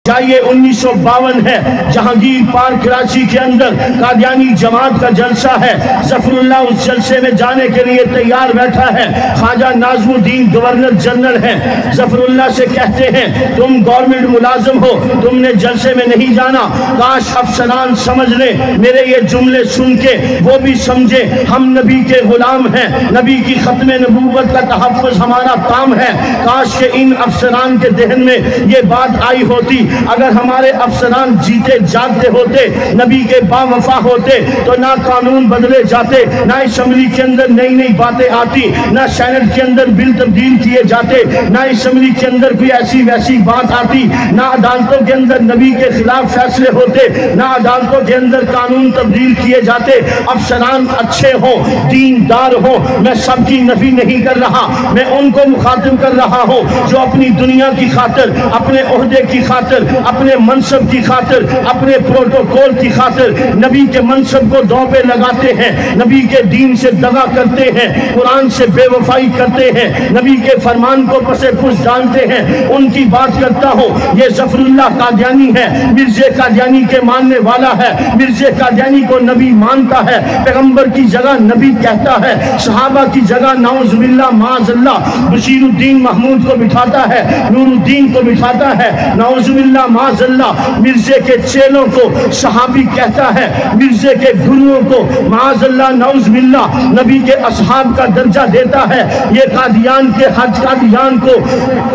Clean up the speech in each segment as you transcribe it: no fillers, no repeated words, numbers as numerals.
یہ 1952 ہے، جہانگیر پارک کراچی کے اندر قادیانی جماعت کا جلسہ ہے۔ ظفر اللہ اس جلسے میں جانے کے لیے تیار بیٹھا ہے۔ خواجہ ناظم الدین گورنر جنرل ہیں، ظفر اللہ سے کہتے ہیں تم گورنمنٹ ملازم ہو، تم نے جلسے میں نہیں جانا۔ کاش افسران سمجھ لیں میرے یہ جملے سن کے، وہ بھی سمجھے ہم نبی کے غلام ہیں، نبی کی ختم نبوت کا تحفظ ہمارا کام ہے۔ کاش کہ ان افسران کے ذہن میں یہ بات آئی ہوتی۔ اگر ہمارے افسران جیتے جاگتے ہوتے، نبی کے با وفا ہوتے، تو نہ قانون بدلے جاتے، نہ اسمبلی کے اندر نئی نئی باتیں آتی، نہ سینٹ کے اندر بل تبدیل کیے جاتے، نہ اسمبلی کے اندر کوئی ایسی ویسی بات آتی، نہ عدالتوں کے اندر نبی کے خلاف فیصلے ہوتے، نہ عدالتوں کے اندر قانون تبدیل کیے جاتے۔ افسران اچھے ہوں، دیندار ہوں، میں سب کی نفی نہیں کر رہا، میں ان کو مخاطب کر رہا ہوں جو اپنی دنیا کی خاطر، اپنے عہدے کی خاطر، اپنے منصب کی خاطر، اپنے پروٹوکول کی خاطر نبی کے منصب کو دو پہ لگاتے ہیں، نبی کے دین سے دغا کرتے ہیں، قرآن سے بے وفائی کرتے ہیں، نبی کے فرمان کو پسے پش ڈالتے ہیں۔ ان کی بات کرتا ہوں، یہ ظفر اللہ قادیانی ہے، مرزا قادیانی کے ماننے والا ہے، مرزا قادیانی کو نبی مانتا ہے، پیغمبر کی جگہ نبی کہتا ہے، صحابہ کی جگہ نعوذ باللہ معاذ اللہ بشیر الدین محمود کو بٹھاتا ہے، نور الدین کو بٹھاتا ہے، نعوذ باللہ معاذ اللہ مرزے کے چیلوں کو صحابی کہتا ہے، مرزے کے گروہوں کو معاذ اللہ نعوذ باللہ نبی کے اصحاب کا درجہ دیتا ہے۔ یہ قادیان کے حج، قادیان کو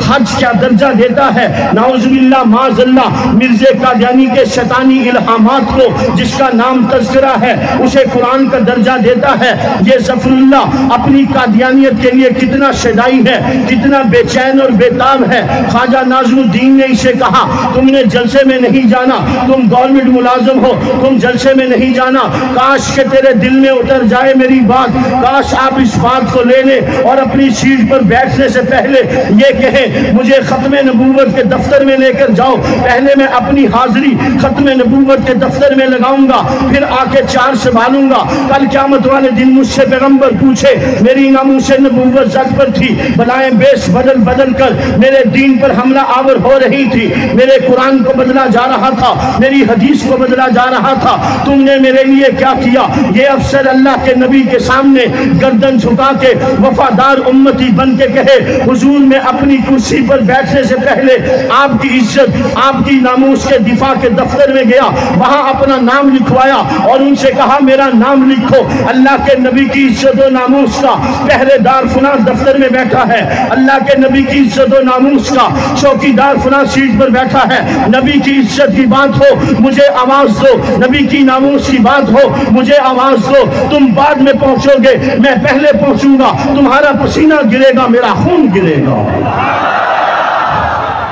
حج کا درجہ دیتا ہے، نعوذ باللہ معاذ اللہ مرزا قادیانی کے شیطانی الہامات کو جس کا نام تذکرہ ہے اسے قرآن کا درجہ دیتا ہے۔ یہ ظفر اللہ اپنی قادیانیت کے لیے کتنا شدائی ہے، کتنا بے چین اور بےتاب ہے۔ خواجہ ناظم الدین نے اسے کہا تم نے جلسے میں نہیں جانا، تم گورنمنٹ ملازم ہو، تم جلسے میں نہیں جانا، کاش کہ تیرے دل میں اتر جائے میری بات، کاش آپ اس بات کو لے لیں اور اپنی سیٹ پر بیٹھنے سے پہلے یہ کہیں مجھے ختم نبوت کے دفتر میں لے کر جاؤ، پہلے میں اپنی حاضری ختم نبوت کے دفتر میں لگاؤں گا، پھر آ کے چار سنبھالوں گا۔ کل قیامت والے دن مجھ سے پیغمبر پوچھے میری ناموس نبوت زد پر تھی، بلائیں بیس بدل بدل کر میرے دین پر حملہ آور ہو رہی تھی، میرے قرآن کو بدلا جا رہا تھا، میری حدیث کو بدلا جا رہا تھا، تم نے میرے لیے کیا کیا؟ یہ افسر اللہ کے نبی کے سامنے گردن جھکا کے وفادار امتی بن کے کہے حضور میں اپنی کرسی پر بیٹھنے سے پہلے آپ کی عزت، آپ کی ناموس کے دفاع کے دفتر میں گیا، وہاں اپنا نام لکھوایا اور ان سے کہا میرا نام لکھو۔ اللہ کے نبی کی عزت و ناموس کا پہرے دار فلاں دفتر میں بیٹھا ہے، اللہ کے نبی کی عزت و ناموس کا چوکی دار فلاں سیٹ پر بیٹھا ہے، نبی کی عزت کی بات ہو مجھے آواز دو، نبی کی ناموس کی بات ہو مجھے آواز دو، تم بعد میں پہنچو گے، میں پہلے پہنچوں گا، تمہارا پسینہ گرے گا، میرا خون گرے گا۔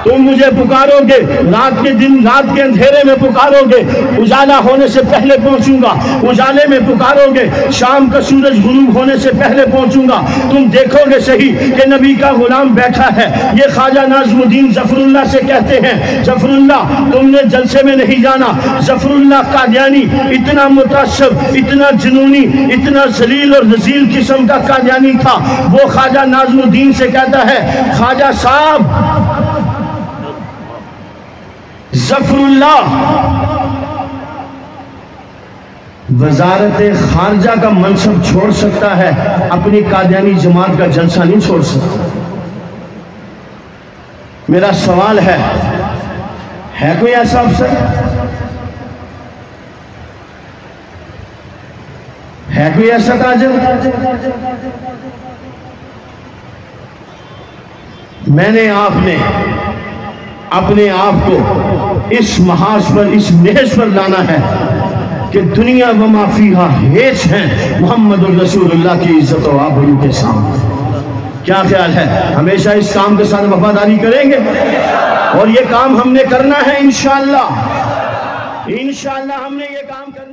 تم مجھے پکارو گے رات کے دن، رات کے اندھیرے میں پکارو گے، اجالا ہونے سے پہلے پہنچوں گا، اجالے میں پکارو گے، شام کا سورج غروب ہونے سے پہلے پہنچوں گا، تم دیکھو گے صحیح کہ نبی کا غلام بیٹھا ہے۔ یہ خواجہ ناظم الدین ظفر اللہ سے کہتے ہیں ظفر اللہ تم نے جلسے میں نہیں جانا۔ ظفر اللہ قادیانی اتنا متعصب، اتنا جنونی، اتنا ذلیل اور رذیل قسم کا قادیانی تھا، وہ خواجہ ناظم الدین سے کہتا ہے خواجہ صاحب ظفر اللہ وزارت خارجہ کا منصب چھوڑ سکتا ہے، اپنی قادیانی جماعت کا جلسہ نہیں چھوڑ سکتا۔ میرا سوال ہے کوئی ایسا افسر؟ ہے کوئی ایسا تاجر؟ میں نے آپ نے اپنے آپ کو اس محاذ پر، اس نہج پر لانا ہے کہ دنیا وما فیہا ہیچ ہیں محمد الرسول اللہ کی عزت و آبرو کے سامنے۔ کیا خیال ہے ہمیشہ اس کام کے ساتھ وفاداری کریں گے؟ اور یہ کام ہم نے کرنا ہے انشاءاللہ، انشاءاللہ ہم نے یہ کام کرنا ہے۔